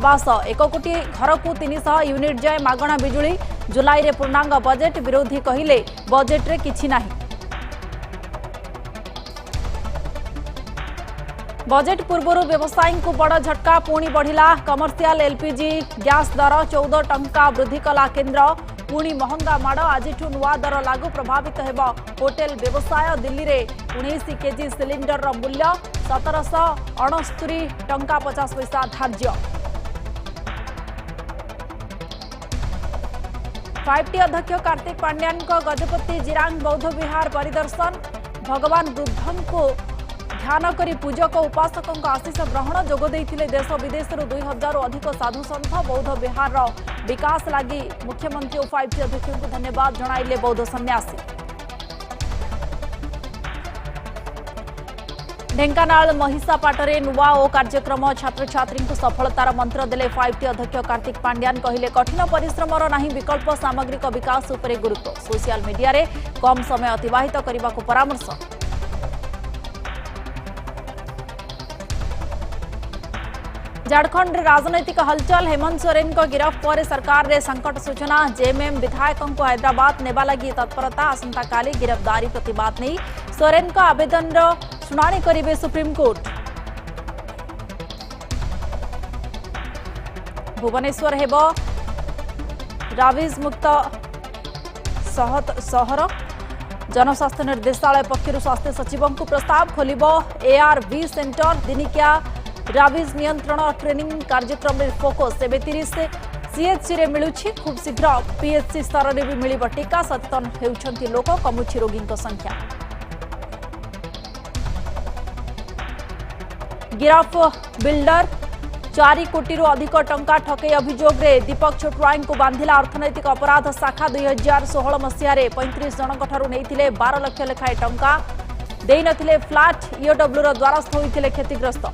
बास 1 कोटी घर को 300 यूनिट जाए मागणा बिजुली जुलाई रे पूर्णांग बजेट विरोधी कहिले बजेट रे किछि नाही। बजेट पूर्व व्यवसायी को बड़ झटका पुणी बढ़िला कमर्शियल एलपीजी गैस दर 14 टंका वृद्धि कला केन्द्र पुणी महंगा माड़ आज नुआ दर लागू प्रभावित हेब होटेल व्यवसाय दिल्ली रे 19 केजी सिलिंडर मूल्य 1769 टंका 50 पैसा धार्य। 5T अध्यक्ष कार्तिक पांड्यान गजपति जिरांग बौद्ध विहार परिदर्शन भगवान बुद्धं को ध्यान करी पूजक उपासकों आशीष ग्रहण जोग देइथिले देश विदेश 2000 अधिक साधु संत बौद्ध विहार विकास लगी मुख्यमंत्री और 5T अध्यक्ष को धन्यवाद जणाइले बौद्ध सन्यासी। ढेंकानाल महिषापाटरे नुआ ओ कार्यक्रम छात्र छात्री को सफलतार मंत्र देले 5T अध्यक्ष कार्तिक पांड्यान कहिले कठिन परिश्रमर नाही विकल्प सामग्रिक विकास उपरे गुरुत्व सोशल मीडिया रे कम समय अतिबाहित करने को परामर्श। झारखंड राजनैतिक हलचल हेमंत सोरेन को गिरफ्त पर सरकार रे संकट सूचना जेएमएम विधायकों को हैदराबाद नेबा लगी तत्परता आसंता काली गिरफ्तारी प्रतिबाद नहीं सोरेन का आवेदन शुणाणी करिवे सुप्रीम कोर्ट। भुवनेश्वर हेब राविज मुक्त सहर जनस्वास्थ्य निर्देशालय पक्षर स्वास्थ्य सचिवों को प्रस्ताव खोलिब ARV सेंटर दिनिकिया राविज नियंत्रण ट्रेनिंग कार्यक्रम में फोकस एवं 30 CHC रे मिलुछि खूब शीघ्र PHC स्तर रे भी मिलिब टीका सचेतन हेउछंती लोक कमुछि रोगी संख्या। गिरफ बिल्डर 4 कोटी अधिक टंका ठकई अभियोग रे दीपक छोटराय को बांधिला अर्थनैतिक अपराध शाखा 2016 मसीह 35 जनक ठारू नेइथिले 12 लाख लेखाए टंका देई नथिले फ्लैट EOW रो द्वारस्थ होइथिले क्षतिग्रस्त।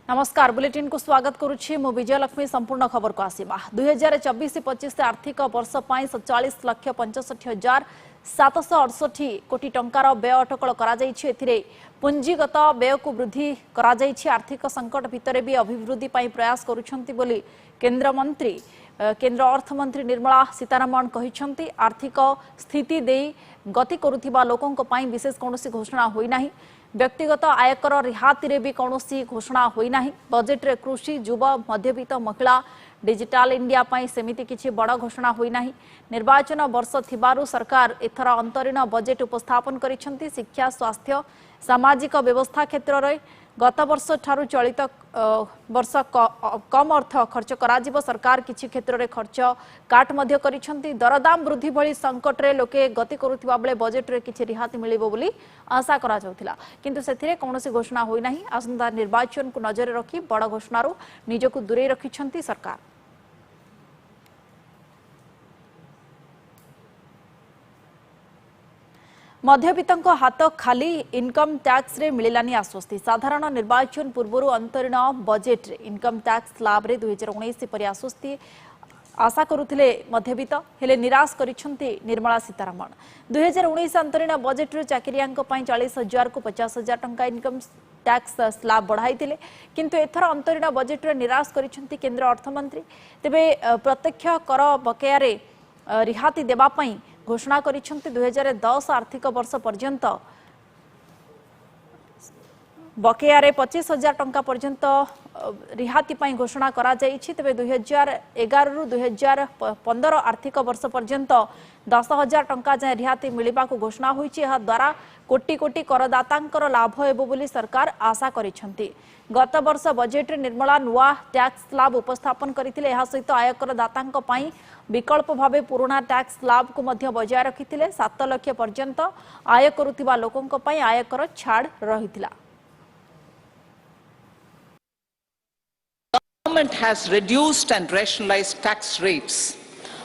नमस्कार बुलेटिन को स्वागत करुछि मु विजयलक्ष्मी संपूर्ण खबर को आसीबा 2024-25 आर्थिक वर्ष पाई 47,65,768 कोटी टंकार व्यय अटकल करा जायछि। एथिरे पुंजीगत व्यय को वृद्धि करा जायछि। आर्थिक संकट भितरे भी अभिवृद्धि पाई प्रयास करुछंती बोली केंद्र अर्थमंत्री निर्मला सीतारमण कहिछंती। आर्थिक स्थिति देई गति करुथिबा लोकन को पाई विशेष कोनोसी घोषणा होई नाही। व्यक्तिगत आयकर रिहाती रे भी कौनसी घोषणा होई नाही। बजेट रे कृषि युवा मध्यवित्त महिला डिजिटल इंडिया पाई सेमिति किछि बड़ घोषणा होई नाही। निर्वाचन वर्ष थिबारु सरकार एथर अंतरीण बजेट उपस्थापन करिसंती। शिक्षा स्वास्थ्य सामाजिक व्यवस्था क्षेत्र रे गत वर्ष ठारू चलित वर्ष कम अर्थ खर्च कराजिबो। सरकार किछि क्षेत्र रे खर्च काट मध्य करिसंती। दरदाम वृद्धि भली संकट रे लोके गति करुथिबा बेले बजेट रे किछि रिहाती मिलिबो बोली आशा करा जाउथिला किंतु सेथिरे कोनोसी घोषणा होई नाही। आसंता निर्वाचन को नजर रखी बड़ घोषणारू निजको दूरे रखिसंती सरकार। मध्यवित्त हाथ खाली इनकम टैक्स रे मिलानी आश्वस्ति। साधारण निर्वाचन पूर्व अंतरीण बजेट रे इनकम टैक्स स्लैब रे 2019 पर आश्वस्ति आशा करुथिले मध्यवित्त हेले निराश करिसंती निर्मला सीतारमण। 2019 अंतरीण बजेट रे चाकरियांक पई 40,000 को 50,000 टंका इनकम टैक्स स्लैब बढ़ाइतिले किंतु एथर अंतरीण बजेट रे निराश करिसंती केंद्र अर्थमंत्री। तेबे प्रत्यक्ष कर बकेया रे रिहाती देबा पई घोषणा करिसंती। 2010 आर्थिक वर्ष पर्यंत बकेया रे 25,000 टंका पर्यंत रिहाती पई घोषणा करा जायछि। तबे 2011 रु 2015 आर्थिक वर्ष पर्यंत 10,000 टंका जाय रिहाती मिलिबा को घोषणा होईछि। एहा द्वारा कोटी कोटी करदातांकर लाभ हेबो बोली सरकार आशा करिसंती। गत वर्ष बजेट रे निर्मला नुआ टैक्स स्लैब उपस्थापन करथिले। एहा सहित आयकर दातांक पई विकल्प भावे पुराना टैक्स स्लैब को मध्य बजाय रखिथिले। 7 लाख पर्यंत आय करुथिबा लोकंक पई आयकर छाड़ रहिथिला। Government has reduced and rationalized tax rates.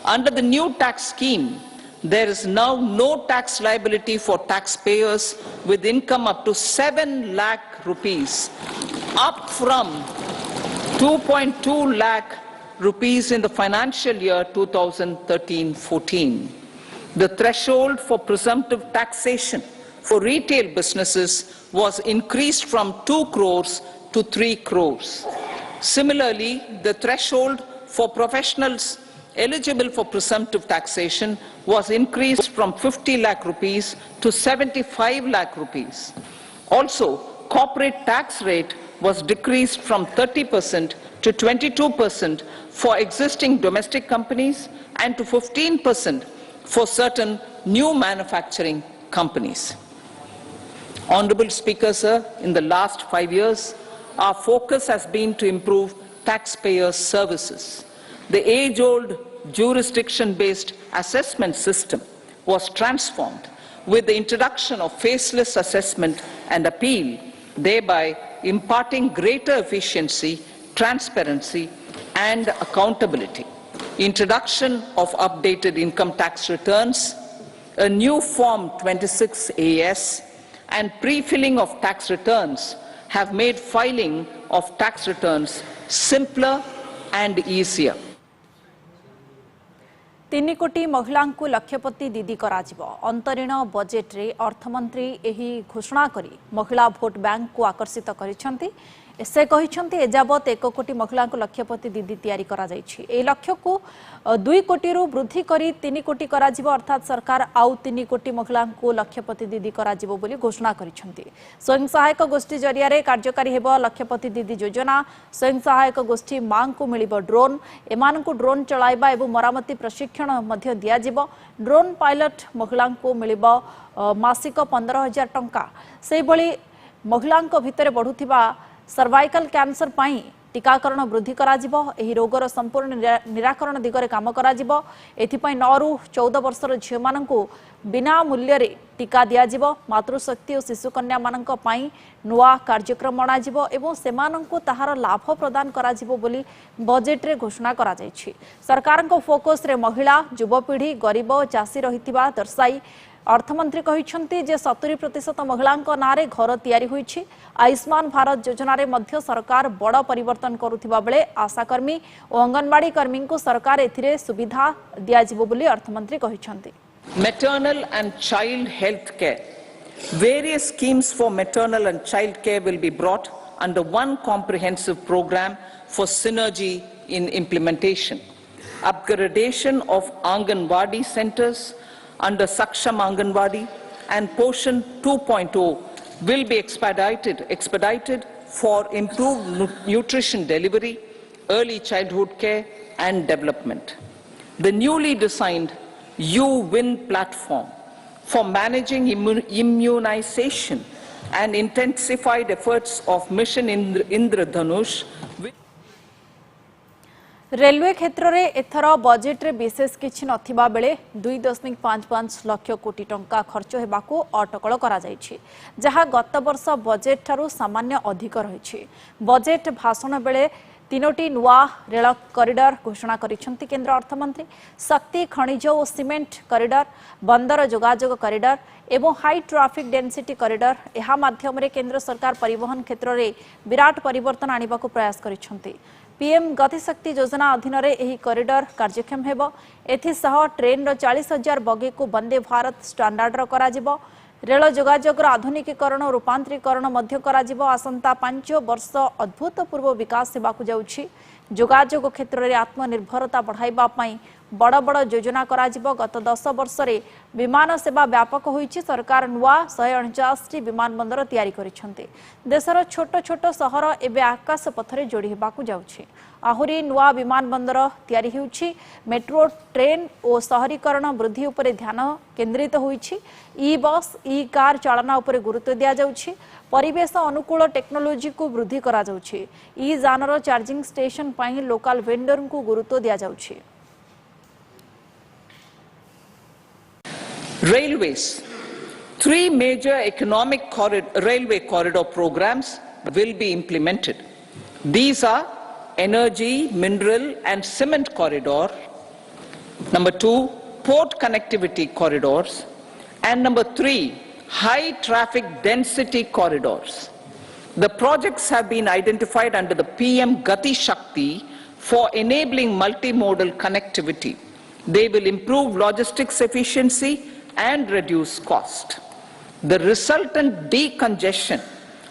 Under the new tax scheme, there is now no tax liability for taxpayers with income up to 7 lakh rupees, up from 2.2 lakh rupees in the financial year 2013-14. The threshold for presumptive taxation for retail businesses was increased from 2 crores to 3 crores. Similarly, the threshold for professionals eligible for presumptive taxation was increased from 50 lakh rupees to 75 lakh rupees. Also, corporate tax rate was decreased from 30% to 22% for existing domestic companies and to 15% for certain new manufacturing companies. Honorable Speaker, sir, in the last 5 years, our focus has been to improve taxpayer services. The age-old jurisdiction-based assessment system was transformed with the introduction of faceless assessment and appeal, thereby imparting greater efficiency, transparency, and accountability. Introduction of updated income tax returns, a new Form 26AS, and pre-filling of tax returns have made filing of tax returns simpler and easier. 3 कोटी महिला को लक्षपति दीदी अंतरीण budget रे अर्थमंत्री एही घोषणा करी महिला भोट बैंक को आकर्षित करिसेंती से कहिसेंती एजाबत 1 कोटी महिला को लक्षपति दीदी तैयारी करा जायछि ए लक्ष्य को 2 कोटी रु वृद्धि करी 3 कोटी करा जिवो अर्थात सरकार आउ 3 कोटी महिला को लक्षपति दीदी करा जिवो बोली घोषणा करिसेंती स्वयं सहायक गोष्ठी जरिया रे कार्यकारी हेबो लक्षपति दीदी योजना स्वयं सहायक गोष्ठी मांग को मिलिबो ड्रोन एमान को ड्रोन चलाइबा एवं मरामती प्रशिक्षण मध्य दिया जिवो ड्रोन पायलट महिला को मिलिबो मासिक 15,000 टंका से भली महिला भितर बढ़ुथिबा सर्वाइकल कैंसर पाई टीकाकरण वृद्धि करा जिवो एही रोगर संपूर्ण निराकरण दिगरे काम करा जिवो एथिपई 9 रु 14 वर्षर झियो माननकु बिना मूल्य रे टीका दिया जिवो मातृशक्ति और शिशु कन्या माननक पाई नुआ कार्यक्रम बना जिवो एवं सेमाननकु ताहार लाभ प्रदान करा जिवो बोली बजेट रे घोषणा करा जायछि सरकार को फोकस रे महिला युवपीढ़ी गरीब चासी रहितिबा दर्शाई अर्थमंत्री कहिसेंती जे 70% महिला नारे घर तैयारी होईछि आयुष्मान भारत योजना रे मध्य सरकार बड़ परिवर्तन करुथिबा बेले आशाकर्मी और अंगनवाड़ी कर्मी को सरकार एथिरे सुविधा दिया जिवो बोली अर्थमंत्री कहिसेंती Maternal and child health care. Various schemes for maternal and child care will be brought under one comprehensive program for synergy in implementation. Upgradation of Anganwadi centers under Saksham Anganwadi and Poshan 2.0 will be expedited for improved nutrition delivery, early childhood care and development. The newly designed You-Win platform for managing immunization and intensified efforts of Mission Indradhanush. Railway क्षेत्र में एथर budget रे विशेष किछि नथिबा बेले 2.55 लाख कोटी टंका खर्च हेबाको अटकल करा जायछि जहां गत वर्ष बजेट ठारू सामान्य अधिक रहिछि बजेट भाषण बेले 3टी नुआ रेल कॉरिडोर घोषणा करिसेंती केंद्र अर्थमंत्री शक्ति खनिज और सीमेंट कॉरिडोर बंदर जोगाजोग कॉरिडोर एवं हाई ट्रैफिक डेंसिटी कॉरिडोर एहा माध्यम रे केंद्र सरकार परिवहन क्षेत्र में विराट परिवर्तन आनिबा को प्रयास करिसेंती पीएम गतिशक्ति योजना अधीन रे एही कॉरिडोर कार्यक्षम हेबो एथिसह ट्रेन रो 40,000 बगे को वंदे भारत स्टैंडर्ड रो करा जिवो रेल जोगाजोग आधुनिकीकरण और रूपांतरीकरण मध्य करा जिवो आसंता 5 वर्ष अद्भुतपूर्व विकास सेवाकु जाउछि जोगाजोग क्षेत्र में आत्मनिर्भरता बढ़ाइबा पई बड़ बड़ योजना करा जिवो गत 10 वर्ष रे विमान सेवा व्यापक होईछि सरकार नुआ 149 विमान बंदर तैयारी करिसेंती देशर छोट छोट सहर एबे आकाश पथरे जोड़ी हेबाकु जाउछि आहुरी नुआ विमान बंदर तैयारी होउछि मेट्रो ट्रेन और शहरीकरण वृद्धि उपरे ध्यान केंद्रित होईछि ई बस ई कार चालना उपरे गुरुत्व दिया जाउछि परिवेश अनुकूल टेक्नोलोजी को वृद्धि करा जाउछि ई जानर चार्जिंग स्टेशन पई लोकल वेंडर को गुरुत्व दिया जाउछि Railways. 3 major economic railway corridor programs will be implemented. These are energy, mineral and cement corridor. Number 2, port connectivity corridors. And number 3, high traffic density corridors. The projects have been identified under the PM Gati Shakti for enabling multimodal connectivity, They will improve logistics efficiency and reduce cost. The resultant decongestion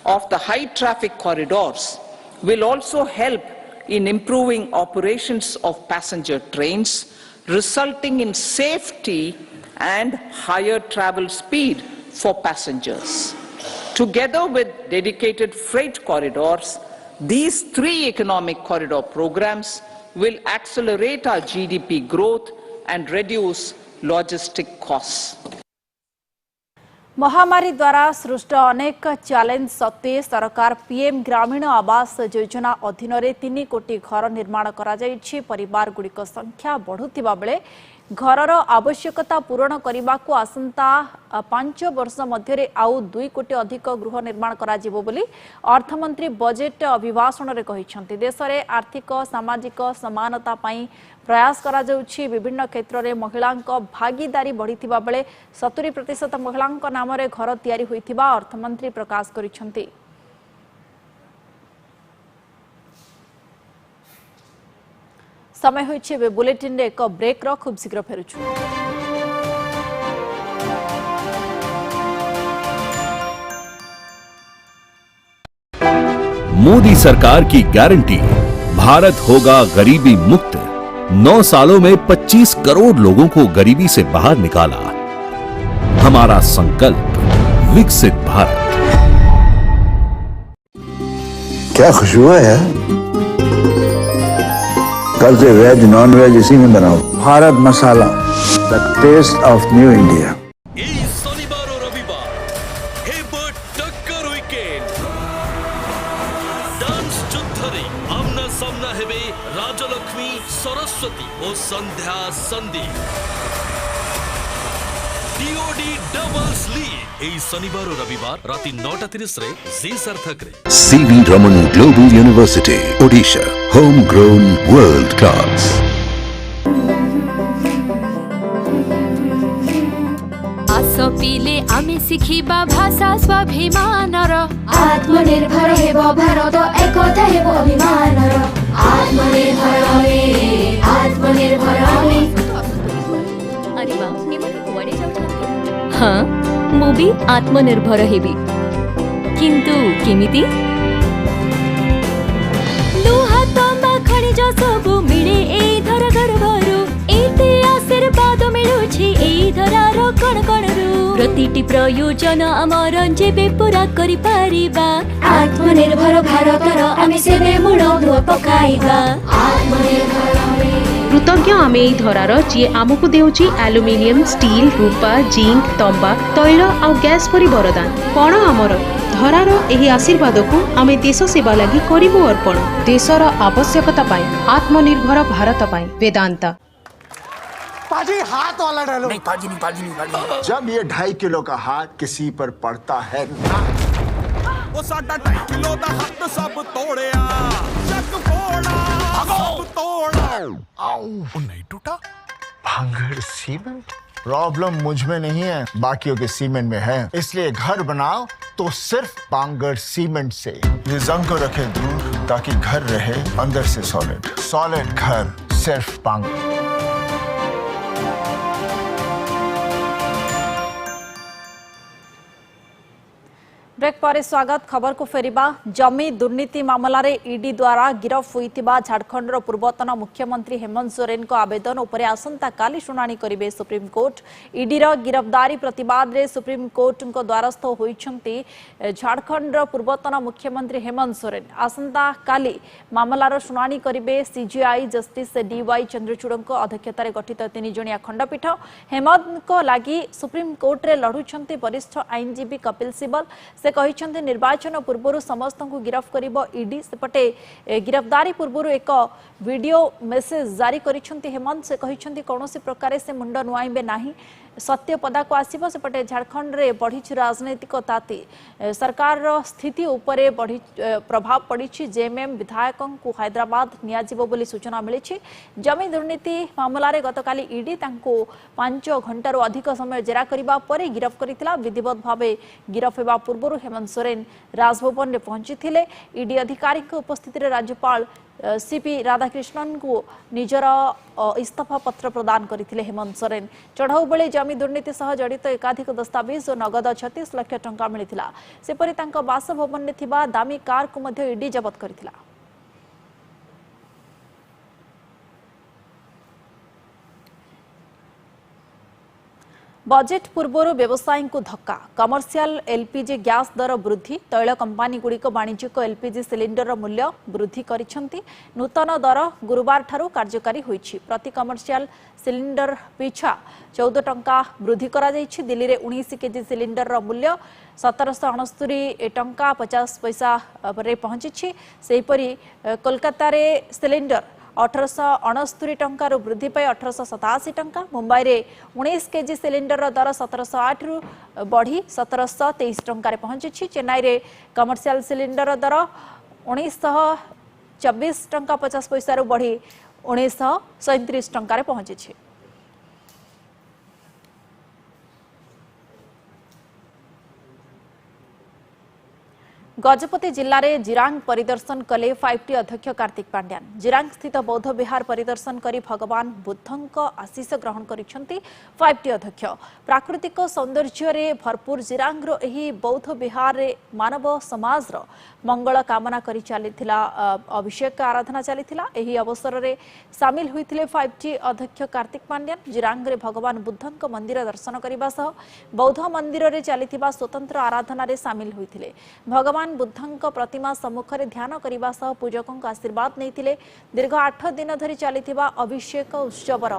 of the high traffic corridors will also help in improving operations of passenger trains, resulting in safety and higher travel speed for passengers. Together with dedicated freight corridors, these three economic corridor programs will accelerate our GDP growth and reduce logistic costs. महामारी द्वारा सृष्ट अनेक challenge सत्वे सरकार PM Gramin Awas Yojana अधीन 3 कोटी घर निर्माण करा जायछि। परिवार गुड़िक संख्या बढ़ुथिबा बेले घरर आवश्यकता पूरण करने को आसंता 5 वर्ष मध्य आउ 2 कोटी अधिक गृह निर्माण करा जिवो बोली अर्थमंत्री बजेट अभिभाषण रे कहिसंती। देश में आर्थिक सामाजिक समानता पाई प्रयास करा जाउछि। विभिन्न क्षेत्र में महिलांक भागीदारी बढ़िथिबा बेले 70% महिलांक नाम रे घर तैयारी होइथिबा अर्थमंत्री प्रकाश करिसंती। समय होइछि बे बुलेटिन रे एक ब्रेक रो खूब शीघ्र फेरुछु। मोदी सरकार की गारंटी, भारत होगा गरीबी मुक्त। 9 सालों में 25 करोड़ लोगों को गरीबी से बाहर निकाला। हमारा संकल्प विकसित भारत। क्या खुशबू है यार, कल से वेज नॉन वेज इसी में बनाओ। Bharat masala, the taste of new India. शनिवार और रविवार हेबर टक्कर वीकेंड डांस युद्धरे आमना सामना हेबे राजलक्ष्मी सरस्वती और Sandhya Sandeep. DOD doubles league एई शनिवार और रविवार राति 9:30 रे जी सार्थक रे। CV Raman global university Odisha, home grown world class. आस पिले आमे शिखिबा भाषा स्वाभिमानर। आत्मनिर्भर हेबो भारत एकता हेबो अभिमानर। आत्मनिर्भर हवे, आत्मनिर्भर हवे। अरे बा एमन कुआडे जाउछन्ती? हां मु भी आत्मनिर्भर हेबी, किंतु केमिति? लुहा तांबा खनिज सबु मिले एई धर गर्भरु। एते आशीर्वाद मिलुछि एई धरार कण कणरु। प्रतिटी प्रयोजन आमर जेबे पूरा करि पारिबा। आत्मनिर्भर भारतर आमे सेबे मूल धुआ पकाइबा। आत्मनिर्भर हवे। कृतज्ञ आमे एई धरार जे आमको देउछि एल्युमिनियम, स्टील, रूपा, जिंक, तंबा, तैल आ गैस परि वरदान। कोण आमर धरार एही आशीर्वाद को आमे देश सेवा लागि करिबु अर्पण। देशर आवश्यकता पाई, आत्मनिर्भर भारत पाई। वेदांता। पाजी हाथ वाला डालो। नहीं पाजी नहीं। जब ये 2.5 किलो का हाथ किसी पर पड़ता है ना, वो साडा 2.5 किलो दा हाथ सब तोड़या। जग फोड़ा सब तोड़ा। वो नहीं टूटा। भांगड़ सीमेंट। प्रॉब्लम मुझ में नहीं है, बाकियों के सीमेंट में है। इसलिए घर बनाओ तो सिर्फ बांगड़ सीमेंट से। ये जंग को रखे दूर ताकि घर रहे अंदर से सॉलिड। सॉलिड घर सिर्फ बांगड़। ब्रेक पर स्वागत। खबर को फेरिबा। जमी दुर्नीति मामला रे ईडी द्वारा गिरफ होइतिबा झारखंडर पूर्वतन मुख्यमंत्री हेमंत सोरेन को आवेदन उपरे आसंता काली शुनानी करिवे सुप्रीम कोर्ट। ईडी रो गिरफ्तारी प्रतिवाद रे सुप्रीम कोर्ट को द्वारस्थ होइछंती झारखंडर पूर्वतन मुख्यमंत्री हेमंत सोरेन। आसंता काली मामलार शुनानी करिवे सीजीआई जस्टिस डीवाई चंद्रचूड़ को अध्यक्षतार गठित 3 जणिया खंडपीठ। हेमंत को लागि सुप्रीम कोर्ट रे लढुछंती वरिष्ठ आईनजीवी कपिल सिबल। से कहिछंती निर्वाचन पूर्व समस्त को गिरफ्त करिबो ईडी। सेपटे गिरफ्तारी पूर्व एक वीडियो मेसेज जारी करिछंती हेमंत। से कहिछंती कोनोसी प्रकार से मुंड नुआइबे नाही, सत्य पदा को आसीबो। सेपटे झारखंड रे बढ़िछि राजनीतिक ताती। सरकार स्थिति उपरे बढ़ी प्रभाव पड़िछि। जेएमएम विधायकों को हैदराबाद निया जिवो बोली सूचना मिलिछि। जमी दुर्नीति मामला रे गतकाली ईडी तांको 5 घंटार अधिक समय जेरा करिबा परे गिरफ्त करितला। विधिवत भावे गिरफ्त हेबा पूर्व हेमंत सोरेन राजभवन में पहुंची ईडी अधिकारी उपस्थित राज्यपाल सीपी राधाकृष्णन को निजर इस्तीफा पत्र प्रदान करथिले हेमंत सोरेन। चढ़ाऊ बेले जमी दुर्नीति सह जड़ित एकाधिक दस्तावेज और नगद 36 लाख टंका मिलिथिला। सेपरि तांका बासभवन में थिबा दामी कार को मध्य ईडी जब्त करथिला। बजेट पूर्वर व्यवसायी को धक्का। कमर्शियल एलपीजी गैस दर वृद्धि। तैल कंपानी गुड़िक वाणिज्यिक एलपीजी सिलिंडर मूल्य वृद्धि करिसेंती। नूतन दर गुरुवार ठारू कार्यकारी होईछि। प्रति कमर्शियल सिलिंडर पिछा 14 टंका वृद्धि करा जाइछि। दिल्ली रे 19 केजी सिलिंडर मूल्य 1769 टंका 50 पैसा रे पहुंची। सेहीपरि कोलकाता रे सिलिंडर 1869 टंका वृद्धि पाई 1887 टंका। मुंबई रे 19 केजी सिलिंडर दर 1708 रु बढ़ी 1723 टंका पहुंची। चेन्नई रे कमर्शियल सिलिंडर दर 1924 टंका 50 पैसा रु बढ़ी 1937 टंका पहुंची। गजपति जिल्ला रे जिरांग परिदर्शन कले 5T अध्यक्ष कार्तिक पांड्यान। जिरांग स्थित बौद्ध विहार परिदर्शन करी भगवान बुद्धंक आशीष ग्रहण करिसेंती 5T अध्यक्ष। प्राकृतिक सौंदर्य रे भरपूर जिरांग रो एही बौद्ध विहार रे मानव समाज रो मंगल कामना करी चलीथिला अभिषेक आराधना चलीथिला। एही अवसर रे शामिल होइथिले 5T अध्यक्ष कार्तिक पांड्यान। जिरांग रे भगवान बुद्धंक मंदिर दर्शन करिबा सह बौद्ध मंदिर रे चलीथिबा स्वतंत्र आराधना रे शामिल होइथिले। भगवान बुद्धंक प्रतिमा सम्मुख रे ध्यान करिबा सह पूजकों आशीर्वाद नैथिले। दीर्घ 8 दिन धरी चलीथिबा अभिषेक उत्सवर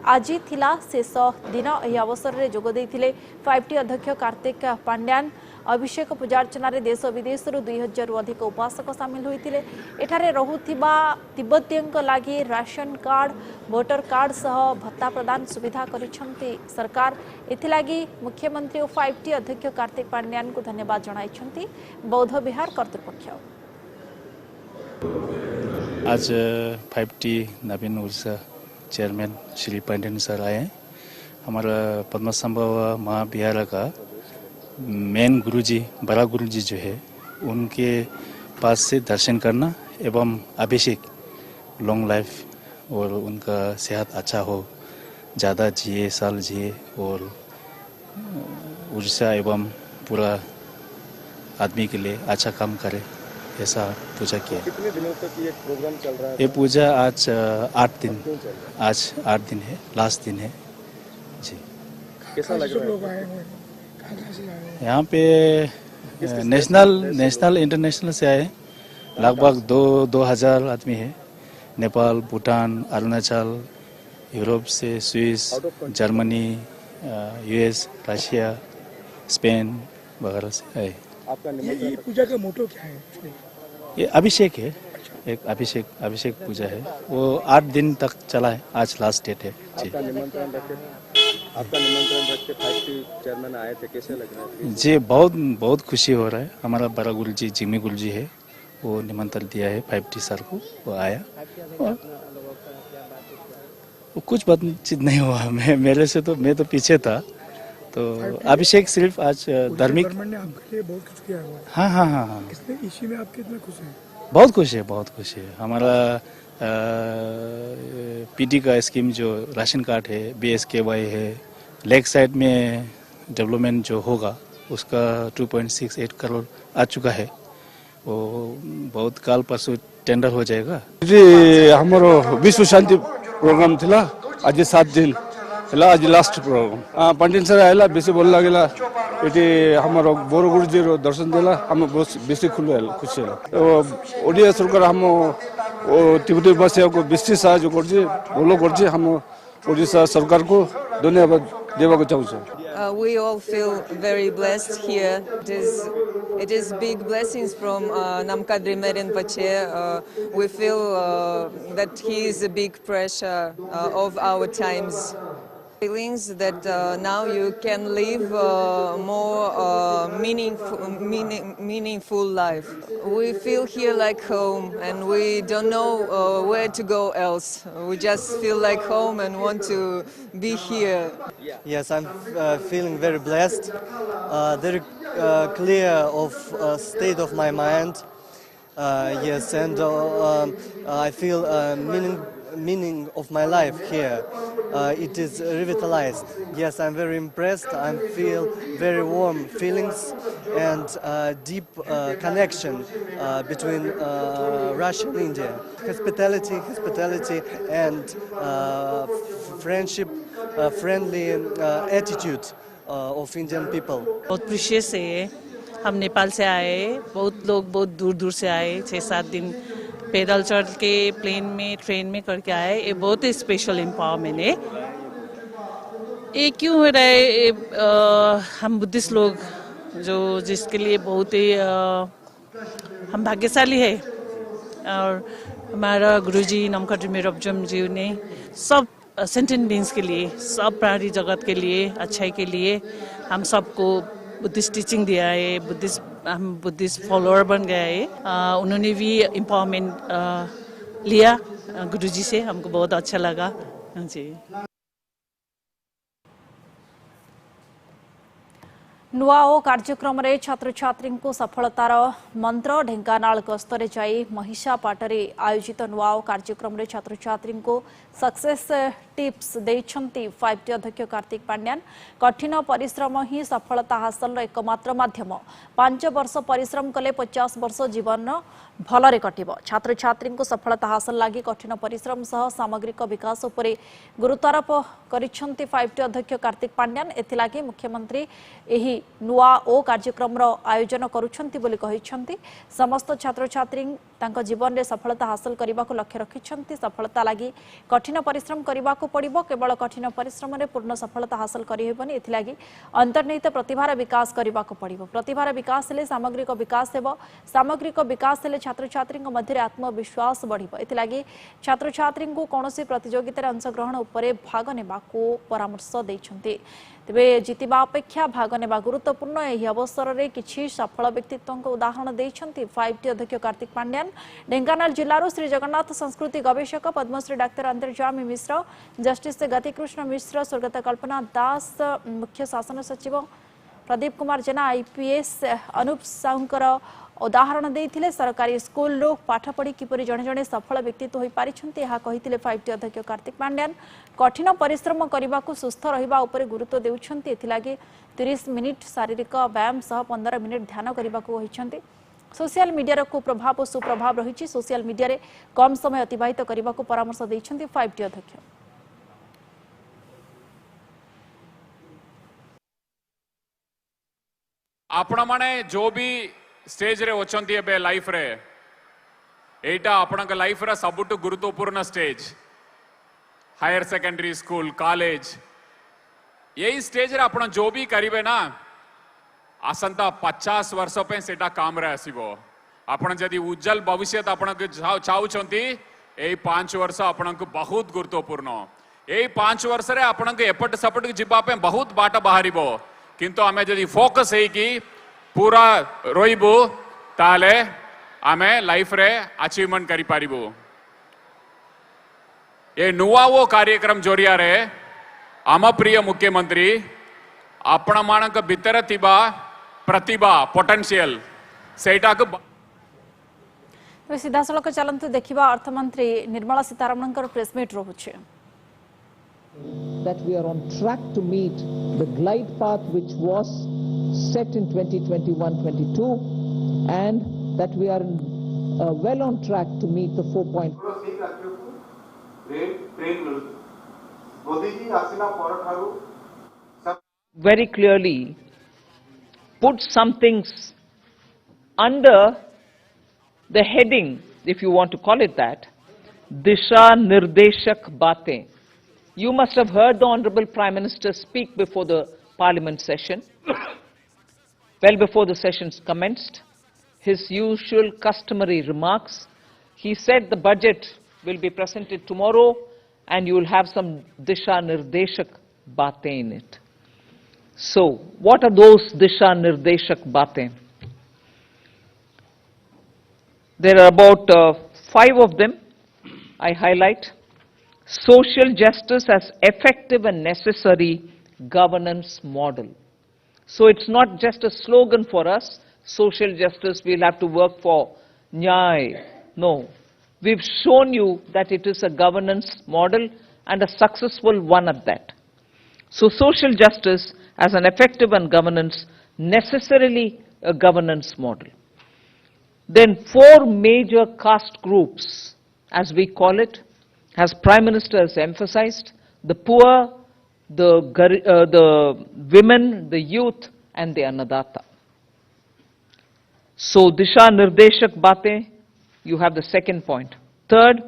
आज थिला शेष दिन। एही अवसर रे जोग दैथिले 5T अध्यक्ष कार्तिक पांड्यान। अभिषेक पूजार्चना रे देश विदेश रु 2000 रु अधिक उपासक शामिल होइथिले। एठारे रहुथिबा तिब्बतीयंक लागि राशन कार्ड वोटर कार्ड सह भत्ता प्रदान सुविधा करिसेंती सरकार। एथिलागी मुख्यमंत्री और 5T अध्यक्ष कार्तिक पांड्यान को धन्यवाद जणाइछंती बौद्ध विहार कर्तृपक्ष। आज 5T नवीन उड़ीसा चेयरमैन श्री पांड्यान सर आए हैं। हमारा पद्मसंभव महाविहार का मेन गुरुजी बड़ा गुरुजी जो है उनके पास से दर्शन करना एवं अभिषेक लॉन्ग लाइफ और उनका सेहत अच्छा हो, ज़्यादा जिए साल जिए और उड़ीसा एवं पूरा आदमी के लिए अच्छा काम करे, ऐसा पूजा किया। कितने दिनों तक ये प्रोग्राम चल रहा है? ये पूजा आज 8 दिन, आज 8 दिन है, लास्ट दिन है जी। कैसा लग रहा है? यहाँ पे नेशनल इंटरनेशनल से आए लगभग 2000 आदमी है। नेपाल, भूटान, अरुणाचल, यूरोप से Swiss, Germany, US, Russia, Spain वगैरह से आए। आपका ये पूजा का मोटो क्या है? ये अभिषेक है, एक अभिषेक पूजा है। वो 8 दिन तक चला है, आज लास्ट डेट है जी। आपका निमंत्रण रख के 5T चेयरमैन आए थे, कैसे लग रहा है जी? बहुत खुशी हो रहा है। हमारा बड़ा गुरुजी जिमी गुरुजी है, वो निमंत्रण दिया है 5T सर को, वो आया और वो कुछ बातचीत नहीं हुआ। मैं तो पीछे था। तो अभिषेक सिर्फ आज धार्मिक आपके लिए बहुत कुछ किया हुआ है। हाँ। कितने इसी में आप कितना खुश हैं? बहुत खुश है। हमारा पीटी का स्कीम जो राशन कार्ड है, BSKY है, लेक साइड में डेवलपमेंट जो होगा उसका 2.68 करोड़ आ चुका है। वो बहुत काल परसों टेंडर हो जाएगा जी। हमारो विश्व शांति प्रोग्राम थिला आज 7 दिन है, आज लास्ट प्रोग्राम। पंडित सर आएला बेसी बोल लगेला ये हमारो बोरो गुरुजी रो दर्शन देला, हम बहुत बेसी खुशी है। ओडिया सरकार हम तिब्बती भाषा को बेसी साहाय्य करछि, भलो करछि। हम ओडिशा सरकार को धन्यवाद देबाक चाहूँ। We all feel very blessed here. It is big blessings from Namkadri Rinpoche. We feel that he is a big pressure of our times. Feelings that now you can live more meaningful life. We feel here like home, and we don't know where to go else. We just feel like home and want to be here. Yes, I'm feeling very blessed, very clear of state of my mind. Yes, and I feel meaning of my life here. It is revitalized. Yes, I'm very impressed. I feel very warm feelings and deep connection between Russia and India. Hospitality and friendship, friendly attitude of Indian people. बहुत precious है ये। हम नेपाल से आए, बहुत लोग बहुत दूर दूर से आए, 6-7 दिन पैदल चढ़ के प्लेन में ट्रेन में करके आए। ये बहुत ही स्पेशल एम्पावरमेंट है। ये क्यों हो रहा है? हम बुद्धिस्ट लोग जो जिसके लिए बहुत ही हम भाग्यशाली है, और हमारा गुरुजी नमकट मेरबजम जी ने सब सेंटेंट बींग्स के लिए, सब प्राणी जगत के लिए, अच्छाई के लिए हम सबको बुद्धिस्ट टीचिंग दिया है। हम बुद्धिस्ट फॉलोअर बन गए हैं। उन्होंने भी एम्पावरमेंट लिया गुरुजी से, हमको बहुत अच्छा लगा जी। नुआ ओ कार्यक्रम रे छात्र छात्री को सफलतार मंत्र ढेंकानाल गस्तरे जाई महिषापाटरे आयोजित नुआ ओ कार्यक्रम रे छात्र छात्री को सक्सेस टिप्स देइछंती 5T अध्यक्ष कार्तिक पांड्यान। कठिन परिश्रम ही सफलता हासिल एकमात्र माध्यम। 5 वर्ष परिश्रम कले 50 वर्ष जीवन भलरे कटिब। छात्र छात्री को सफलता हासिल लगी कठिन परिश्रम सह सामग्रिक विकास उपरे गुरुत्वारोप करिछंती 5T अध्यक्ष कार्तिक पांड्यान। एथिलागी मुख्यमंत्री एही नुआ ओ कार्यक्रम आयोजन करुछंती बोली कहिछंती। समस्त छात्र छात्री तांको जीवन रे सफलता हासिल करबा को लक्ष्य रखिछंती। सफलता लगी कठिन परिश्रम करबा को पड़िबो। केवल कठिन परिश्रम रे पूर्ण सफलता हासिल करि हेबनी। एथिलागी अंतर्निहित प्रतिभार विकास करबा को पड़िबो। प्रतिभार विकास हेले सामग्रिक विकास हेबो। सामग्रिक विकास हेले छात्र छात्री मध्य आत्मविश्वास बढ़िबो। एथिलागी छात्र छात्री को कौनसी प्रतियोगिता अंशग्रहण उपरे भाग नेबा को परामर्श दैछंती। तेबे जितिबा अपेक्षा भाग नेबा गुरुत्वपूर्ण। एही अवसर रे किछि सफल व्यक्तित्व को उदाहरण दैछंती 5T अध्यक्ष कार्तिक पांड्यान। ढेंकानाल जिल्लारो श्री जगन्नाथ संस्कृति गवेषक पद्मश्री डाक्टर अंतर्जामी मिश्र, जस्टिस गतिकृष्ण मिश्र, स्वर्गत कल्पना दास, मुख्य शासन सचिव प्रदीप कुमार जेना, IPS अनूप साहुंकर उदाहरण देइथिले। सरकारी स्कूल रो पाठ पढ़ी किपरि जणे जणे सफल व्यक्तित्व होई पारिछंती एहा कहिथिले 5T अध्यक्ष कार्तिक पांड्यान। कठिन परिश्रम करबा को सुस्थ रहिबा उपरे गुरुत्व देउछंती। एथिलागी 30 मिनिट शारीरिक व्यायाम सह 15 मिनिट ध्यान करबा को होइछंती। सोशल मीडिया को प्रभाव और सुप्रभाव रही। सोशल मीडिया रे कम समय अतिबाहित करबा को परामर्श दैछंती 5T अध्यक्ष। आपण माने जो भी स्टेज रे ओचंती एबे लाइफ रे, एटा आपणक लाइफ रा सबुटु गुरुत्वपूर्ण stage. Higher secondary school, college, यही स्टेज रे आपण जो भी करिवे ना, आसंता 50 वर्ष पे सेटा काम रे आसीबो। आपण जदी उज्जवल भविष्य आपणक चाहुचंती, एई 5 वर्ष आपणक बहुत गुरुत्वपूर्ण। एई 5 वर्ष रे आपणक एपट सपट जिबा पे बहुत बाट बाहरिबो। किंतु आमे जदी फोकस है कि पूरा रोइबू ताले आमे लाइफ रे अचीवमेंट करि पारिबू। ये नुआ वो कार्यक्रम जोरिया रे आम प्रिय मुख्यमंत्री आपण मानक भितर थिबा प्रतिभा पोटेंशियल सेटा को सीधा सड़क चलते देखा अर्थमंत्री निर्मला सीतारमण प्रेस मीट रोचे। That we are on track to meet the glide path which was set in 2021-22 and that we are well on track to meet the 4 point. Very clearly put some things under the heading, if you want to call it that, Disha Nirdeshak Baatein. You must have heard the Honorable Prime Minister speak before the Parliament session, well before the sessions commenced. His usual customary remarks. He said the budget will be presented tomorrow and you will have some Disha Nirdeshak Baatein in it. So, what are those Disha Nirdeshak Baatein? There are about 5 of them I highlight. Social justice as effective and necessary governance model. So it's not just a slogan for us. Social justice, we'll have to work for Nyay. No. We've shown you that it is a governance model and a successful one at that. So social justice as an effective and governance, necessarily a governance model. Then 4 major caste groups, as we call it, as Prime Minister has emphasized: the poor, the women, the youth, and the annadata. So Disha Nirdeshak Bate, you have the second point. Third,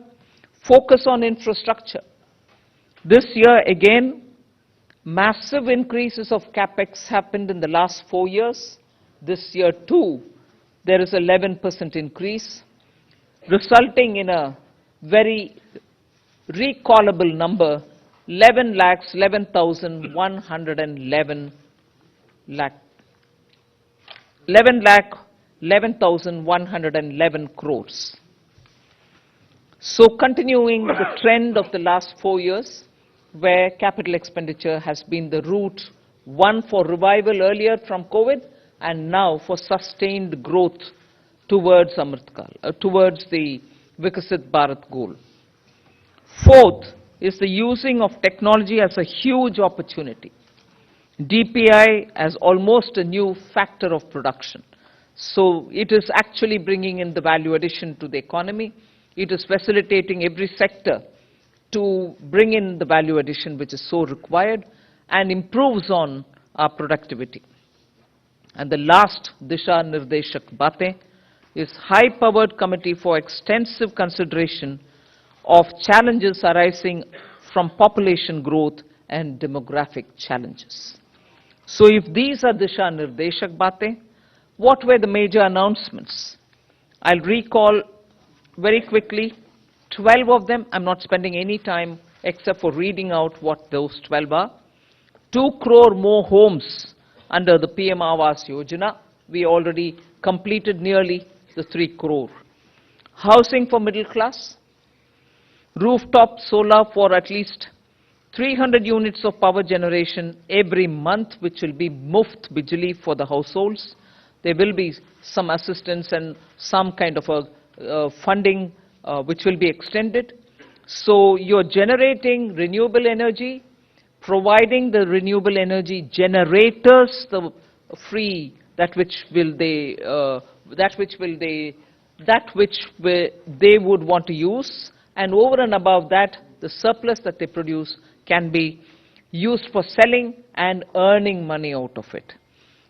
focus on infrastructure. This year again, massive increases of capex happened in the last 4 years. This year too, there is 11% increase, resulting in a very recallable number, 11,111 crores. So continuing the trend of the last 4 years, where capital expenditure has been the route, one for revival earlier from COVID, and now for sustained growth towards towards the Vikasit Bharat goal. Fourth is the using of technology as a huge opportunity. DPI as almost a new factor of production. So it is actually bringing in the value addition to the economy. It is facilitating every sector to bring in the value addition which is so required and improves on our productivity. And the last Disha Nirdeshak Bate is high-powered committee for extensive consideration of challenges arising from population growth and demographic challenges. So if these are Disha Nirdeshak Bate, what were the major announcements? I'll recall very quickly 12 of them. I'm not spending any time except for reading out what those 12 are. 2 crore more homes under the PM Awas Yojana. We already completed nearly the 3 crore. Housing for middle class. Rooftop solar for at least 300 units of power generation every month, which will be muft bijli for the households. There will be some assistance and some kind of a funding which will be extended. So you're generating renewable energy, providing the renewable energy generators the free they would want to use, and over and above that, the surplus that they produce can be used for selling and earning money out of it.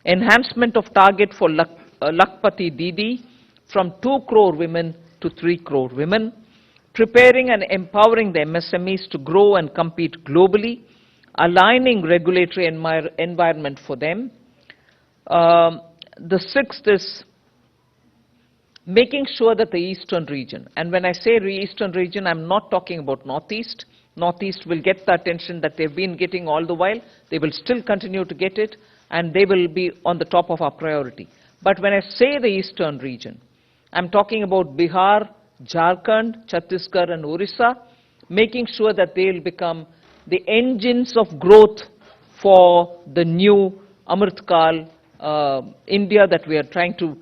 Enhancement of target for Lakpati Didi from 2 crore women to 3 crore women. Preparing and empowering the MSMEs to grow and compete globally. Aligning regulatory environment for them. The sixth is making sure that the eastern region, and when I say eastern region, I'm not talking about northeast. Northeast will get the attention that they've been getting all the while. They will still continue to get it, and they will be on the top of our priority. But when I say the eastern region, I'm talking about Bihar, Jharkhand, Chhattisgarh, and Odisha, making sure that they will become the engines of growth for the new Amritkal India that we are trying to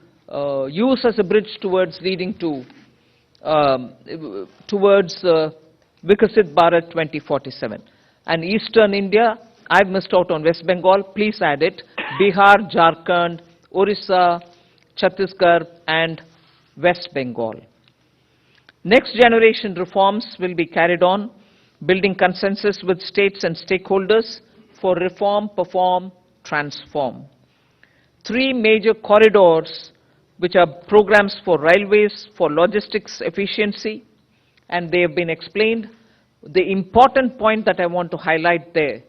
use as a bridge towards leading to Vikasit Bharat 2047. And Eastern India, I've missed out on West Bengal, please add it, Bihar, Jharkhand, Orissa, Chhattisgarh, and West Bengal. Next generation reforms will be carried on, building consensus with states and stakeholders for reform, perform, transform. 3 major corridors, which are programs for railways, for logistics efficiency, and they have been explained. The important point that I want to highlight there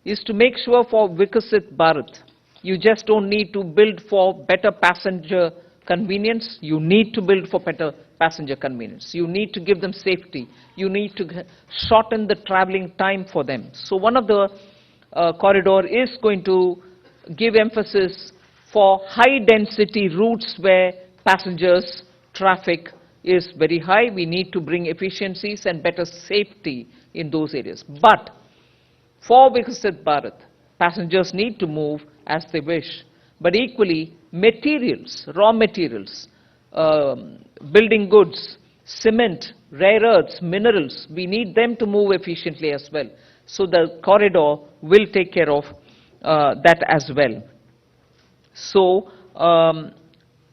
is to make sure for Vikasit Bharat, you just don't need to build for better passenger convenience, you need to build for better passenger convenience. You need to give them safety. You need to shorten the traveling time for them. So one of the corridor is going to give emphasis for high density routes where passengers traffic is very high. We need to bring efficiencies and better safety in those areas. But for Vikasit Bharat, passengers need to move as they wish. But equally, materials, raw materials, building goods, cement, rare earths, minerals, we need them to move efficiently as well. So the corridor will take care of that as well. So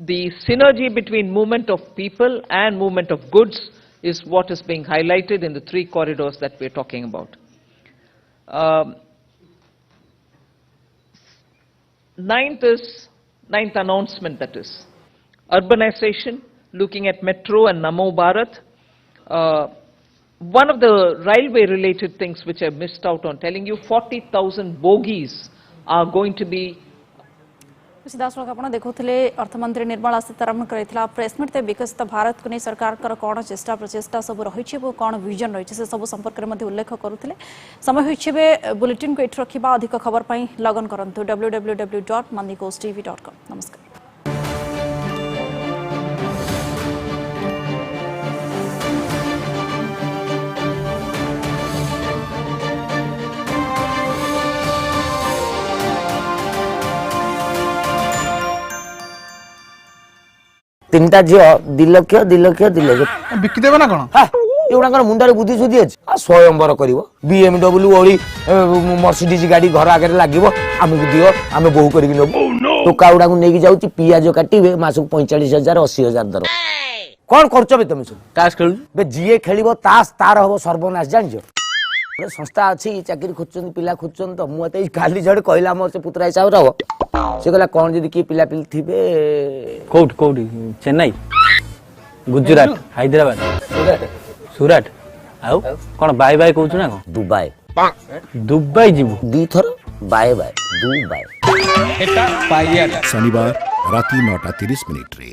the synergy between movement of people and movement of goods is what is being highlighted in the 3 corridors that we're talking about. Ninth announcement, that is urbanization, looking at Metro and Namo Bharat. One of the railway related things which I missed out on telling you, 40,000 bogies are going to be सीधासख आप देखुले अर्थमंत्री निर्मला सीतारमण कर press meet विकसित भारत को नहीं सरकार कौन चेष्टा प्रचेषा सब रही कौन विजन रही से सब संपर्क में उल्लेख करुले समय हो बुलेटिन को ये रखा अधिक खबर पर लगन करूँ www.nandighoshtv.com। नमस्कार। तीनटा झील 2 लाख 2 लाख 2 लाख बिकिदेबे ना कोन एगुड़ा मुंडारे बुद्धि सुधी अच्छे स्वयंवर कर BMW ओली मर्सिडीज गाड़ी घर आगे लगे आमको दियो आम बोहू कर टोका गुड़ा नहीं जाऊँ पियाज काटे मासक 45,000 80,000 दर कौन कर तुम ताश खेल जी खेल ताश तार हम सर्वनाश जान संस्था अच्छी चाकरी खोजुन पिला खोजुन तो मुझे काली जड़े कहला मोर से पुतरा हिसाब से कहला कौन जदि किए पिला पिली थे कौट कौट चेन्नई गुजरात हैदराबाद सूरत आउ कौन बाय बाय कहू ना दुबई दुबई जीवु 2 थर बाय बाय दुबई शनिवार राति 9:30 रे।